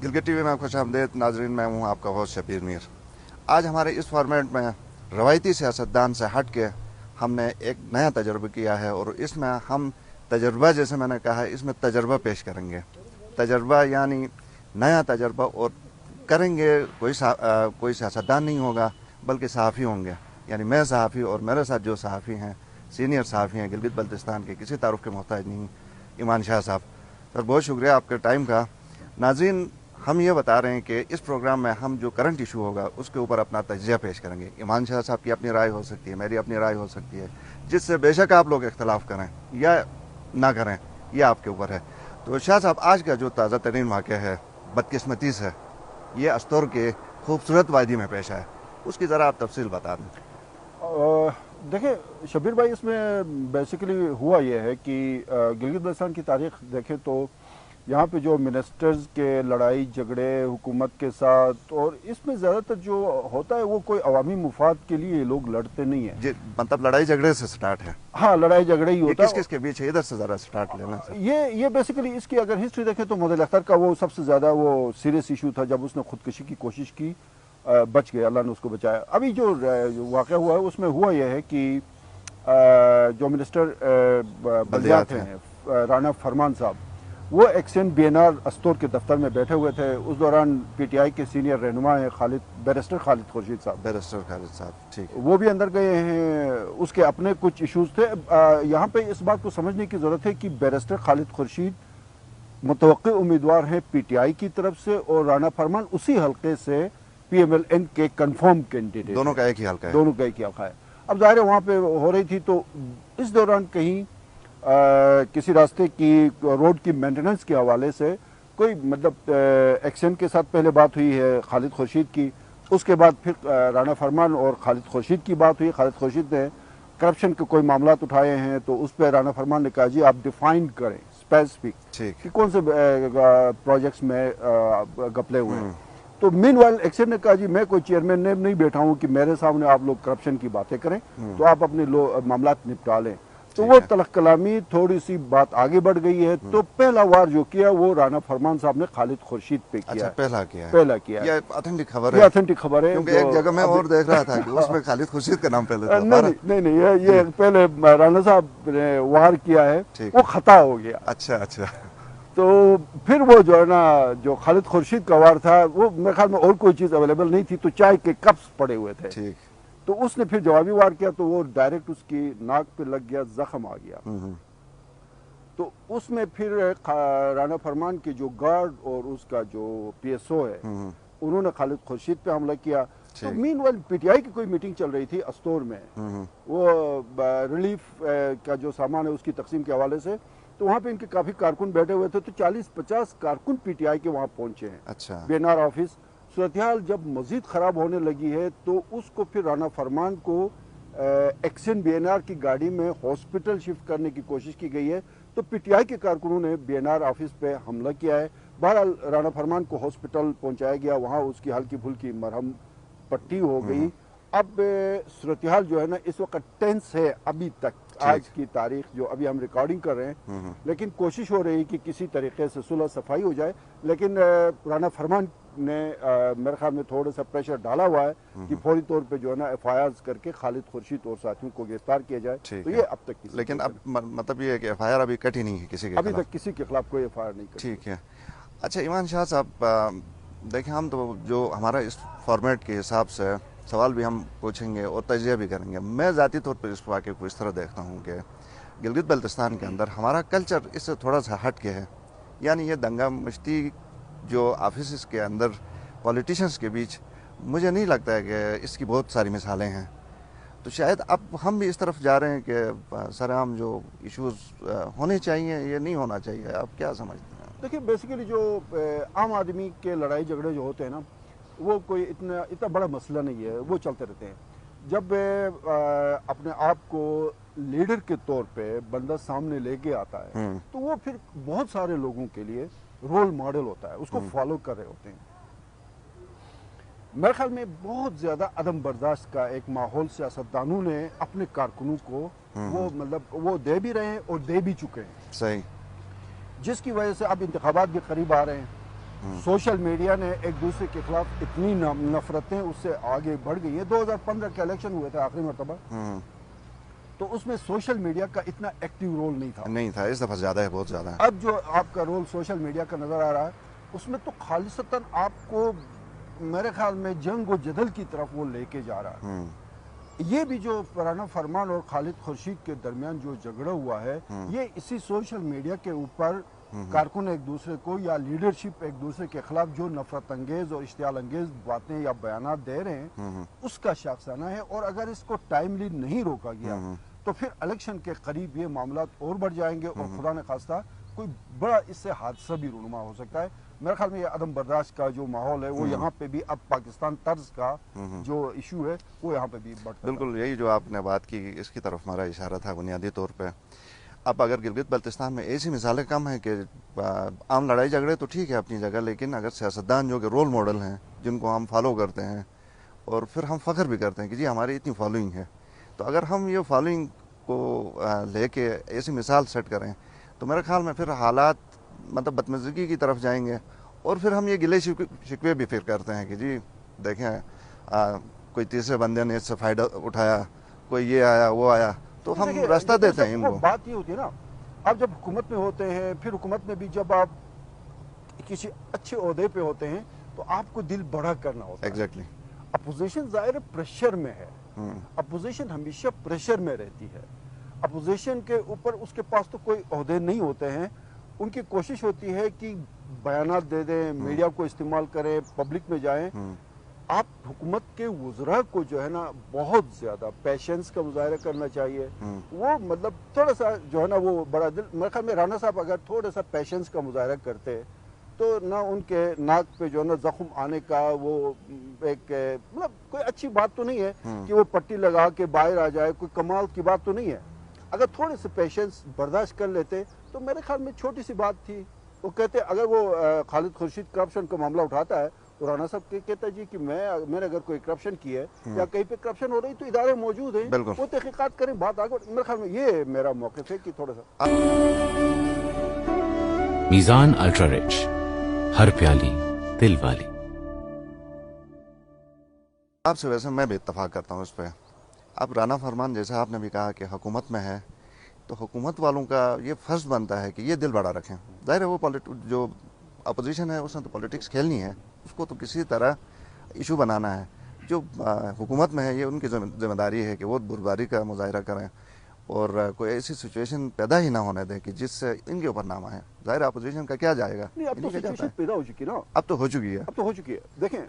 Gilgit TV में खुश आमदेद नाजरीन। मैं हूँ आपका होस्ट शबीर मीर। आज हमारे इस फॉर्मेट में रवायती सियासतदान से हट के हमने एक नया तजर्बा किया है और इसमें हम तजर्बा, जैसे मैंने कहा, इसमें तजर्बा पेश करेंगे। तजर्बा यानी नया तजर्बा, और करेंगे कोई सियासतदान नहीं होगा बल्कि सहाफ़ी होंगे। यानी मैं सहाफ़ी और मेरे साथ जो सहाफ़ी हैं, सीनियर सहाफ़ी हैं गिलगित बल्तिस्तान के, किसी तारुफ के मोहताज नहीं, ईमान शाह साहब। सर बहुत शुक्रिया आपके टाइम का। नाज़रीन, हम ये बता रहे हैं कि इस प्रोग्राम में हम जो करंट इशू होगा उसके ऊपर अपना तजिया पेश करेंगे। ईमान शाह साहब की अपनी राय हो सकती है, मेरी अपनी राय हो सकती है, जिससे बेशक आप लोग इख्तलाफ करें या ना करें, ये आपके ऊपर है। तो शाह साहब, आज का जो ताज़ा तरीन वाक़या है, बदकिस्मती से ये अस्तौर के खूबसूरत वादी में पेश आया, उसकी ज़रा आप तफसील बता दें। देखिए शबीर भाई, इसमें बेसिकली हुआ यह है कि गिलगित बल्तिस्तान की तारीख देखें तो यहाँ पे जो मिनिस्टर्स के लड़ाई झगड़े हुकूमत के साथ, और इसमें ज़्यादातर जो होता है वो कोई अवामी मुफाद के लिए लोग लड़ते नहीं है। मतलब लड़ाई झगड़े से स्टार्ट है। हाँ, लड़ाई झगड़े ही होता है। किस किस के बीच है, इधर से ज़रा स्टार्ट लेना। ये बेसिकली इसकी अगर हिस्ट्री देखें तो मोहम्मद अख्तर का वो सबसे ज़्यादा वो सीरियस इशू था जब उसने खुदकशी की कोशिश की, बच गया, अल्लाह ने उसको बचाया। अभी जो वाक़या हुआ है उसमें हुआ यह है कि जो मिनिस्टर बल्दियात हैं राना फरमान साहब, वो एक्शन बीएनआर अस्तौर के दफ्तर में बैठे हुए थे। उस दौरान पीटीआई के सीनियर रहनुमा हैं बैरिस्टर खालिद खुर्शीद साहब, ठीक, वो भी अंदर गए हैं। उसके अपने कुछ इश्यूज थे। यहाँ पे इस बात को समझने की ज़रूरत है कि बैरिस्टर खालिद खुर्शीद मुतवक्किल उम्मीदवार हैं पीटीआई की तरफ से, और राना फरमान उसी हल्के से पीएमएलएन के कंफर्म कैंडिडेट। दोनों का एक ही हल्का है। दोनों का एक ही हल्का है। अब ज़ाहिर है वहाँ पे हो रही थी, तो इस दौरान कहीं किसी रास्ते की रोड की मेंटेनेंस के हवाले से कोई मतलब एक्शन के साथ पहले बात हुई है खालिद खुर्शीद की। उसके बाद फिर राना फरमान और खालिद खुर्शीद की बात हुई। खालिद खुर्शीद ने करप्शन के कोई मामला उठाए हैं, तो उस पर राना फरमान ने कहा जी आप डिफाइन करें स्पेसिफिक कि कौन से प्रोजेक्ट्स में गपले हुए हैं। तो मीनवाइल एक्शन ने कहा जी मैं कोई चेयरमैन ने नहीं बैठा हूँ कि मेरे सामने आप लोग करप्शन की बातें करें, तो आप अपने मामला निपटा लें। तो वो तलख कलामी थोड़ी सी बात आगे बढ़ गई है। तो पहला वार जो किया वो राना फरमान साहब ने खालिद खुर्शीद पे किया। अच्छा, पहला किया। ये ऑथेंटिक खबर है। ये ऑथेंटिक खबर है, क्योंकि एक जगह मैं और देख रहा था कि उसमें खालिद खुर्शीद का नाम पहले था। नहीं, ये पहले राना साहब ने वार किया है, वो खता हो गया। अच्छा। तो फिर वो जो है ना, जो खालिद खुर्शीद का वार था, वो मेरे ख्याल में और कोई चीज अवेलेबल नहीं थी, तो चाय के कप्स पड़े हुए थे। ठीक। तो उसने फिर जवाबी वार किया, तो वो डायरेक्ट उसकी नाक पे लग गया, जख्म आ गया। तो उसमें फिर राना फरमान के जो गार्ड और उसका जो पीएसओ है, उन्होंने खालिद खुर्शीद पे हमला किया। तो मीनवाइल पीटीआई की कोई मीटिंग चल रही थी अस्तौर में, वो रिलीफ का जो सामान है उसकी तकसीम के हवाले से। तो वहाँ पे इनके काफी कारकुन बैठे हुए थे, तो 40-50 कारकुन पीटीआई के वहाँ पहुंचे हैं। अच्छा। BNR office. सूरत-ए-हाल जब मजीद खराब होने लगी है, तो उसको फिर राना फरमान को एक्शन बीएनआर की गाड़ी में हॉस्पिटल शिफ्ट करने की कोशिश की गई है। तो पीटीआई के कारकुनों ने बीएनआर ऑफिस पे हमला किया है। बहरहाल राना फरमान को हॉस्पिटल पहुंचाया गया, वहाँ उसकी हल्की फुल्की मरहम पट्टी हो गई। अब सूरत-ए-हाल जो है ना इस वक्त टेंस है अभी तक, आज की तारीख जो अभी हम रिकॉर्डिंग कर रहे हैं। लेकिन कोशिश हो रही कि किसी तरीके से सुलह सफाई हो जाए, लेकिन राना फरमान ने मेरे ख्याल में थोड़ा सा प्रेशर डाला हुआ है कि फौरी तौर पे जो है ना एफआईआर करके खालिद खुर्शीद और साथियों को गिरफ्तार किया जाए। तो ये अब तक लेकिन अब मतलब ये है कि एफआईआर अभी कटी नहीं है किसी के अभी तक किसी के खिलाफ कोई एफआईआर नहीं कटी। ठीक है। अच्छा ईमान शाह साहब, देखें, हम तो जो हमारा इस फॉर्मेट के हिसाब से सवाल भी हम पूछेंगे और तजिया भी करेंगे। मैं ज़ाती तौर पर इस वाक़े को इस तरह देखता हूँ कि गिलगित बल्तिस्तान के अंदर हमारा कल्चर इससे थोड़ा सा हट के है। यानी ये दंगा मश्ती जो ऑफिस के अंदर पॉलिटिशियंस के बीच, मुझे नहीं लगता है कि इसकी बहुत सारी मिसालें हैं। तो शायद अब हम भी इस तरफ जा रहे हैं कि सरेआम जो इश्यूज़ होने चाहिए ये नहीं होना चाहिए। आप क्या समझते हैं? देखिए बेसिकली जो आम आदमी के लड़ाई झगड़े जो होते हैं ना, वो कोई इतना बड़ा मसला नहीं है, वो चलते रहते हैं। जब अपने आप को लीडर के तौर पे बंदा सामने लेके आता है, तो वो फिर बहुत सारे लोगों के लिए रोल मॉडल होता है, उसको फॉलो कर रहे होते हैं। मेरे ख्याल में बहुत ज्यादा अदम बर्दाश्त का एक माहौल सियासतदानों ने अपने कारकुनों को वो मतलब वो दे भी रहे हैं और दे भी चुके हैं। सही। जिसकी वजह से अब इंतखाबात भी करीब आ रहे हैं, सोशल मीडिया ने एक दूसरे के खिलाफ इतनी नफरतें उससे आगे बढ़ गई हैं। 2015 के इलेक्शन हुए थे आखिरी मरतबा, तो उसमें सोशल मीडिया का इतना एक्टिव रोल नहीं था। इस दफा ज्यादा है, बहुत ज्यादा है। अब जो आपका रोल सोशल मीडिया का नजर आ रहा है, उसमें तो खालिसतन आपको मेरे ख्याल में जंग और जदल की तरफ वो लेके जा रहा है। ये भी जो राना फरमान और खालिद खुर्शीद के दरमियान जो झगड़ा हुआ है, ये इसी सोशल मीडिया के ऊपर कारकुन एक दूसरे को या लीडरशिप एक दूसरे के खिलाफ जो नफरत अंगेज और इश्तियाल अंगेज बातें या बयानात दे रहे हैं, उसका शाखसाना है। और अगर इसको टाइमली नहीं रोका गया तो फिर इलेक्शन के करीब ये मामला और बढ़ जाएंगे और खुदा न खास्ता कोई बड़ा इससे हादसा भी रूनुमा हो सकता है। मेरे ख्याल में ये अदम बर्दाश्त का जो माहौल है वो यहाँ पे भी अब पाकिस्तान तर्ज का जो इशू है वो यहाँ पे भी बढ़ता है। बिल्कुल, यही जो आपने बात की इसकी तरफ हमारा इशारा था बुनियादी तौर पे। अब अगर गिलगित बल्तिस्तान में ऐसी मिसालें कम हैं कि आम लड़ाई झगड़े तो ठीक है अपनी जगह, लेकिन अगर सियासतदान जो कि रोल मॉडल हैं जिनको हम फॉलो करते हैं और फिर हम फ़ख्र भी करते हैं कि जी हमारी इतनी फॉलोइंग है, तो अगर हम ये फॉलोइंग को लेके ऐसी मिसाल सेट करें तो मेरे ख्याल में फिर हालात मतलब बदमज़गी की तरफ जाएंगे। और फिर हम ये गिले शिकवे भी फिर करते हैं कि जी देखें कोई तीसरे बंदे ने इससे फ़ायदा उठाया, कोई ये आया वो आया, तो हम रास्ता देते हैं इनको। बात ये होती है ना, आप जब हुकूमत में होते हैं, फिर हुकूमत में भी जब आप किसी अच्छे ओहदे पे होते हैं तो आपको दिल बड़ा करना होता है। एग्जैक्टली। अपोजिशन ज़ाहिर प्रेशर में है, अपोजिशन हमेशा प्रेशर में रहती है। अपोजिशन के ऊपर उसके पास तो कोई ओहदे नहीं होते हैं, उनकी कोशिश होती है कि बयानात दे दें, मीडिया को इस्तेमाल करें, पब्लिक में जाएं। आप हुकूमत के वज़रा को जो है ना बहुत ज़्यादा पेशेंस का मुजाहरा करना चाहिए। वो मतलब थोड़ा सा जो है ना वो बड़ा दिल, मेरे ख्याल में राना साहब अगर थोड़ा सा पेशेंस का मुजाहरा करते तो ना उनके नाक पे जो है ना जख्म आने का वो एक मतलब कोई अच्छी बात तो नहीं है कि वो पट्टी लगा के बाहर आ जाए, कोई कमाल की बात तो नहीं है। अगर थोड़े से पेशेंस बर्दाश्त कर लेते तो मेरे ख्याल में छोटी सी बात थी। वो कहते अगर वो खालिद खुर्शीद करप्शन का मामला उठाता है तो राना साहब कहता जी कि मैंने अगर कोई करप्शन की है या कहीं पे करप्शन हो रही तो इदारे मौजूद हैं, वो तहकीकात करें, बात आगे। मेरे ख्याल में ये मेरा मौक़िफ़ है कि थोड़ा सा मीज़ान अल्ट्रा रिच, हर प्याली दिल वाली। आपसे वैसे मैं भी इत्तफाक करता हूँ इस पर। अब राना फरमान जैसा आपने भी कहा कि हुकूमत में है तो हुकूमत वालों का ये फ़र्ज बनता है कि ये दिल बड़ा रखें। ज़ाहिर है वो जो अपोजिशन है उसने तो पॉलिटिक्स खेलनी है, उसको तो किसी तरह इशू बनाना है। जो हुकूमत में है ये उनकी जिम्मेदारी है कि वो बुर्बारी का मुजाहरा करें और कोई ऐसी सिचुएशन पैदा ही ना होने दें कि जिससे इनके ऊपर नाम आए। ज़ाहिर अपोजिशन का क्या जाएगा, नहीं, अब तो सिचुएशन पैदा हो चुकी ना, अब तो हो चुकी है, अब तो हो चुकी है। देखें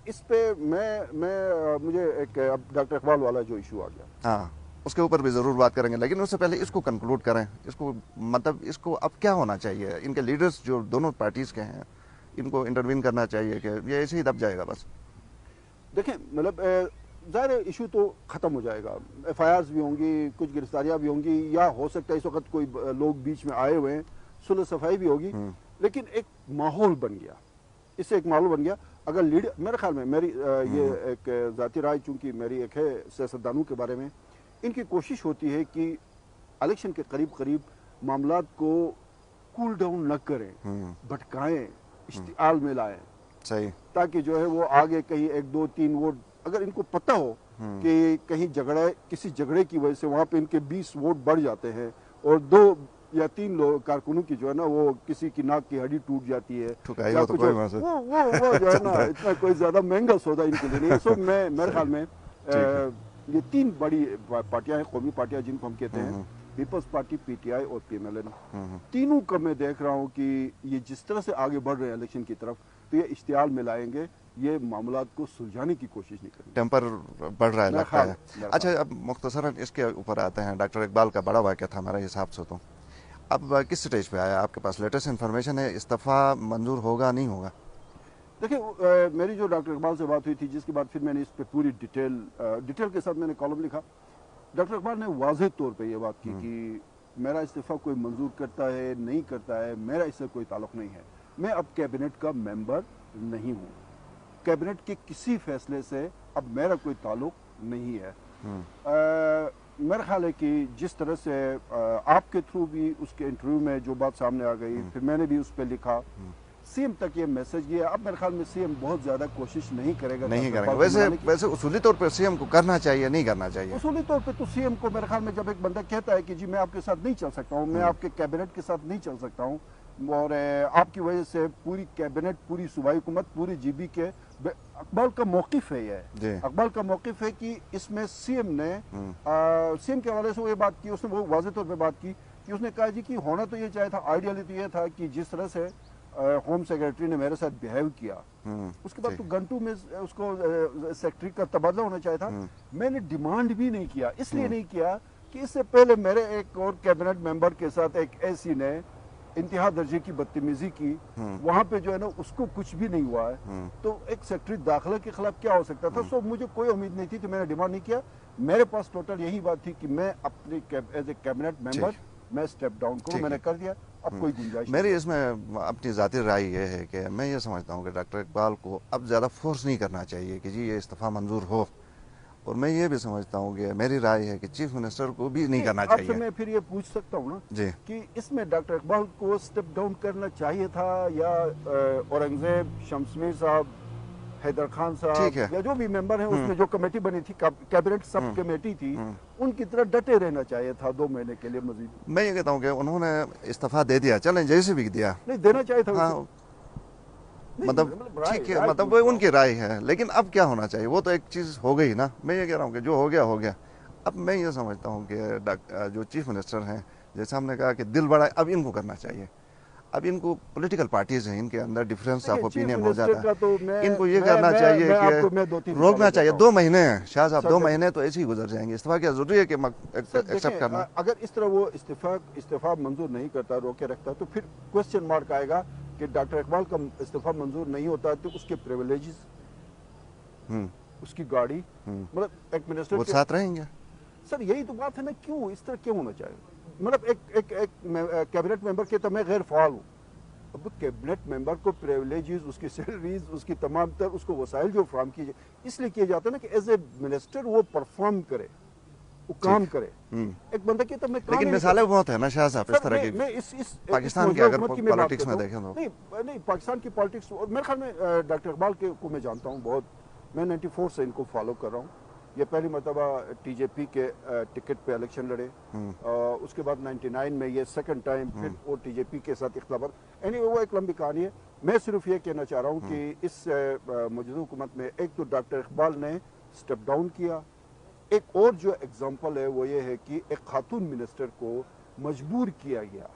इस पे मैं मुझे एक अब डॉक्टर इकबाल वाला जो इशू आ गया, हाँ उसके ऊपर भी ज़रूर बात करेंगे, लेकिन उससे पहले इसको कंक्लूड करें। इसको मतलब इसको अब क्या होना चाहिए, इनके लीडर्स जो दोनों पार्टीज़ के हैं इनको इंटरवीन करना चाहिए कि ये ऐसे ही दब जाएगा बस। देखें मतलब ज़ाहिर इशू तो ख़त्म हो जाएगा, FIRs भी होंगी, कुछ गिरफ्तारियाँ भी होंगी, या हो सकता है इस वक्त कोई लोग बीच में आए हुए हैं, सुलह सफाई भी होगी, लेकिन एक माहौल बन गया, इससे एक माहौल बन गया। अगर लीडर, मेरे ख्याल में मेरी ये एक ज़ाती राय चूँकि मेरी एक है सियासतदानों के बारे में, इनकी कोशिश होती है कि इलेक्शन के करीब करीब मामलात को कूल डाउन न करें, भटकाएं, इश्तिआल में लाएं, सही, ताकि जो है वो आगे कहीं 1 2 3 वोट, अगर इनको पता हो कि कहीं किसी झगड़े की वजह से वहाँ पे इनके 20 वोट बढ़ जाते हैं और 2 या 3 लोग कारकुनों की जो है ना वो किसी की नाक की हड्डी टूट जाती है, या तो कोई वो जो है ना इतना कोई ज्यादा महंगा सौदा इनके लिए नहीं। सो मेरे ख्याल में ये 3 बड़ी पार्टियां हैं, कौमी पार्टियां जिनको हम कहते हैं, पीपल्स पार्टी, PTI और PMLN, तीनों का मैं देख रहा हूँ कि ये जिस तरह से आगे बढ़ रहे हैं इलेक्शन की तरफ, तो ये इश्तियाल में लाएंगे, ये मामलात को सुलझाने की कोशिश नहीं करेंगे। टेम्पर बढ़ रहा है लगता है। अच्छा, अब मुख्तसरन इसके ऊपर आते हैं। डॉक्टर इकबाल का बड़ा वाक़या था हमारे हिसाब से, तो अब किस स्टेज पे आया, आपके पास लेटेस्ट इन्फॉर्मेशन है, इस्तीफ़ा मंजूर होगा नहीं होगा? देखिए मेरी जो डॉक्टर इकबाल से बात हुई थी, जिसके बाद फिर मैंने इस पर पूरी डिटेल के साथ मैंने कॉलम लिखा। डॉक्टर इकबाल ने वाज़ेह तौर पे ये बात की कि मेरा इस्तीफ़ा कोई मंजूर करता है नहीं करता है, मेरा इससे कोई ताल्लुक़ नहीं है, मैं अब कैबिनेट का मेंबर नहीं हूँ, कैबिनेट के किसी फैसले से अब मेरा कोई ताल्लुक़ नहीं है। मेरा ख्याल है कि जिस तरह से आपके थ्रू भी उसके इंटरव्यू में जो बात सामने आ गई, फिर मैंने भी उस पर लिखा, सीएम तक ये मैसेज गया। अब मेरे ख्याल में सीएम बहुत ज्यादा कोशिश नहीं करेगा। वैसे उसूली तौर पर सीएम को करना चाहिए, नहीं करना चाहिए? उसूली तौर पे तो सीएम को मेरे ख्याल में जब एक बंदा कहता है कि जी मैं आपके साथ नहीं चल सकता हूँ, मैं आपके कैबिनेट के साथ नहीं चल सकता हूँ, और आपकी वजह से पूरी कैबिनेट, पूरी सूबाई हुकूमत, पूरी जीबी के अकबाल का मौक़िफ़ है ये। अकबाल का मौक़िफ़ है कि इसमें सीएम ने सीएम के हवाले से वो ये बात की, उसने वो वाज़ेह तौर पे बात की कि उसने कहा जी कि होना तो ये चाहिए था, आइडियली तो ये था कि जिस तरह से होम सेक्रेटरी ने मेरे साथ बिहेव किया, उसके बाद तो घंटों में उसको सेक्रेटरी का तबादला होना चाहिए था। मैंने डिमांड भी नहीं किया, इसलिए नहीं किया कि इससे पहले मेरे एक और कैबिनेट मेंबर के साथ एक ऐसी ने इंतहा दर्जे की बदतमीजी की, वहां पे जो है ना उसको कुछ भी नहीं हुआ है, तो एक सेक्रेटरी दाखिला के खिलाफ क्या हो सकता था? सो मुझे कोई उम्मीद नहीं थी, तो मैंने डिमांड नहीं किया। मेरे पास टोटल यही बात थी कि मैं अपने एज ए कैबिनेट मेंबर मैं स्टेप डाउन करूं, मैंने कर दिया। अब कोई गुंजाइश मेरी इसमें अपनी ज़ाती राय ये है कि मैं ये समझता हूँ कि डॉक्टर इकबाल को अब ज़्यादा फोर्स नहीं करना चाहिए कि जी ये इस्तीफ़ा मंजूर हो, और मैं ये भी समझता हूँ कि मेरी राय है कि चीफ मिनिस्टर को भी नहीं करना चाहिए। आपसे मैं फिर ये पूछ सकता हूँ ना जी कि इसमें डॉक्टर इकबाल को स्टेप डाउन करना चाहिए था या औरंगजेब, शमसमीर साहब, हैदर खान साहब या जो भी मेंबर हैं उसमें जो कमेटी बनी थी, कैबिनेट सब कमेटी थी, उनकी तरह डटे रहना चाहिए था 2 महीने के लिए मजीद? मैं ये कहता हूँ कि उन्होंने इस्तीफा दे दिया, चलें जैसे भी दिया, नहीं देना चाहिए था। हाँ, मतलब ठीक है, मतलब वो उनकी राय है, लेकिन अब क्या होना चाहिए? वो तो एक चीज़ हो गई ना। मैं ये कह रहा हूँ कि जो हो गया हो गया। अब मैं ये समझता हूँ कि जो चीफ मिनिस्टर हैं, जैसे हमने कहा कि दिल बड़ा, अब इनको करना चाहिए। अब इनको पॉलिटिकल पार्टीज हैं, इनके अंदर डिफरेंस ऑफ ओपिनियन हो जाता है, तो इनको ये करना चाहिए कि रोकना चाहिए। 2 महीने हैं शाह साहब, 2 महीने तो ऐसे ही गुजर जाएंगे। इस्तीफा क्या जरूरी है कि एक्सेप्ट करना? अगर इस तरह वो इस्तीफा मंजूर नहीं करता, रोके रखता, तो फिर क्वेश्चन मार्क आएगा कि डॉक्टर इकबाल का इस्तीफा मंजूर नहीं होता तो उसके प्रिविलेजेस, उसकी गाड़ी, मतलब एक मिनिस्टर वो साथ रहेंगे। सर यही तो बात है ना, क्यों इस तरह क्यों होना चाहिए? मतलब एक कैबिनेट मेंबर के तो मैं गैर फाल हूँ, अब कैबिनेट मेंबर को प्रिविलेजेस, उसकी सैलरीज, उसकी तमाम तर उसको वसाइल जो फराहम किए इसलिए किए जाते हैं ना कि एज ए मिनिस्टर वो परफॉर्म करे, वो काम करे। एक बंदा के तो मैं, लेकिन मिसालें बहुत है ना शाह साहब इस तरह की। मैं इस पाकिस्तान की अगर पॉलिटिक्स में देखें तो नहीं, पाकिस्तान की पॉलिटिक्स, और मेरे ख्याल में डॉक्टर इकबाल को मैं जानता हूँ बहुत, मैं 94 से इनको फॉलो कर रहा हूँ। ये पहली मरतबा टीजेपी के टिकट पे इलेक्शन लड़े, उसके बाद 99 में ये सेकंड टाइम फिर वो टीजेपी के साथ इख्तिलाफ। एनीवे वो एक लंबी कहानी है। मैं सिर्फ ये कहना चाह रहा हूँ कि इस मौजूदा हुकूमत में एक तो डॉक्टर इकबाल ने स्टेप डाउन किया, एक और जो एग्जाम्पल है वो ये है कि एक खातून मिनिस्टर को मजबूर किया गया,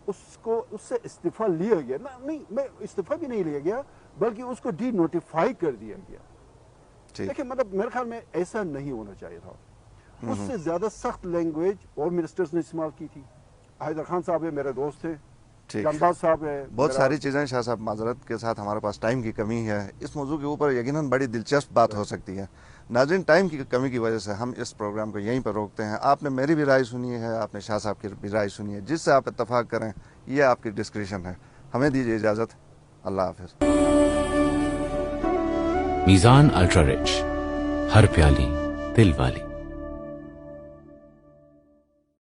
उससे इस्तीफा लिया गया ना, नहीं मैं इस्तीफा भी नहीं लिया गया बल्कि उसको डी नोटिफाई कर दिया गया। देखिए मतलब मेरे ख्याल में ऐसा नहीं होना चाहिए था। उससे ज्यादा सख्त लैंग्वेज और मिनिस्टर्स ने इस्तेमाल की थी। हैदर खान साहब है, मेरे दोस्त थे, जमदाद साहब है, बहुत सारी चीजें। शाह साहब माजरत के साथ हमारे पास टाइम की कमी है, इस मौजू के ऊपर यकीनन बड़ी दिलचस्प बात हो सकती है। नाज़रीन, टाइम की कमी की वजह से हम इस प्रोग्राम को यहीं पर रोकते हैं। आपने मेरी भी राय सुनी है, आपने शाह साहब की भी राय सुनी है, जिससे आप इत्तफाक करें ये आपकी डिस्क्रिप्शन है। हमें दीजिए इजाजत, अल्लाह हाफिज। मीज़ान अल्ट्रा रिच, हर प्याली दिल वाली।